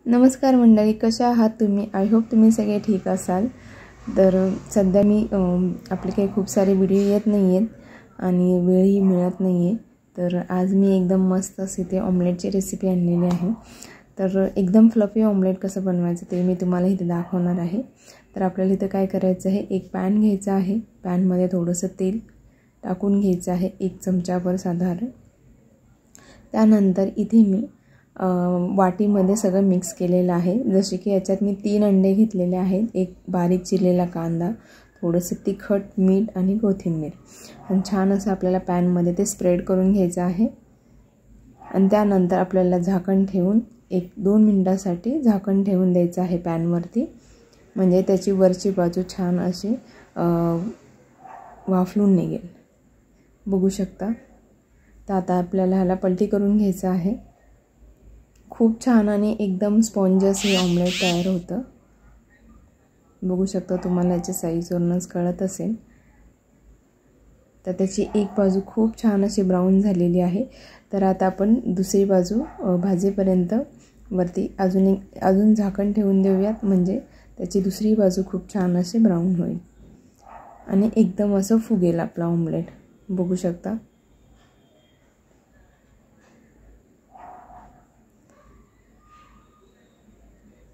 नमस्कार मंडळी, कशा आहात तुम्ही? आय होप तुम्ही सगळे ठीक असाल। तर सध्या मी आपले काही खूप सारे व्हिडिओ येत नाही आहेत आणि वेळही मिळत नाही आहे। तर आज मी एकदम मस्त अशी ते ऑमलेटची रेसिपी आणलेली आहे। तर एकदम फ्लफी ऑमलेट कसं बनवायचं ते मी तुम्हाला इथे दाखवणार आहे। तर आपल्याला इथे काय करायचं आहे, एक पॅन घ्यायचा आहे। पॅनमध्ये थोडंसं तेल टाकून घ्यायचं आहे, 1 चमचाभर साधारण। त्यानंतर इथे मी वाटीमध्ये सगळं मिक्स केलेलं आहे। जसे की याच्यात मी 3 अंडे घेतलेले आहेत, एक बारीक चिरलेला कांदा, थोडंसं तिखट, मीठ आणि कोथिंबीर। आणि छान असं आपल्याला पॅनमध्ये ते स्प्रेड करून घ्यायचं आहे। आणि त्यानंतर आपल्याला झाकण ठेवून 1-2 मिनिटांसाठी झाकण ठेवून द्यायचं आहे पॅनवरती, म्हणजे त्याची वरची बाजू छान अशी वाफलून निघेल। बघू शकता। तर आता आपल्याला ह्याला पलटी करून घ्यायचं आहे। खूप छान आणि एकदम स्पॉन्जस हे ऑमलेट तयार होतं। बघू शकता, तुम्हाला याची साईजवरूनच कळत असेल। तर त्याची एक बाजू खूप छान अशी ब्राऊन झालेली आहे। तर आता आपण दुसरी बाजू भाजेपर्यंत वरती अजून झाकण ठेवून देऊयात, म्हणजे त्याची दुसरी बाजू खूप छान अशी ब्राऊन होईल आणि एकदम असं फुगेल आपला ऑमलेट। बघू शकता।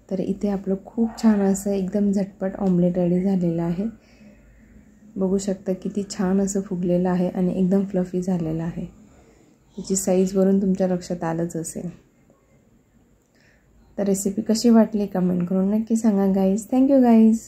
तर इथे आपलं खूप छान असं एकदम झटपट ऑमलेट रेडी झालेलं आहे। बघू शकता किती छान असं फुगलेलं आहे आणि एकदम फ्लफी झालेलं आहे। याची साईजवरून तुमच्या लक्षात आलंच असेल। तर रेसिपी कशी वाटली कमेंट करून नक्की सांगा गाईज। Thank you guys.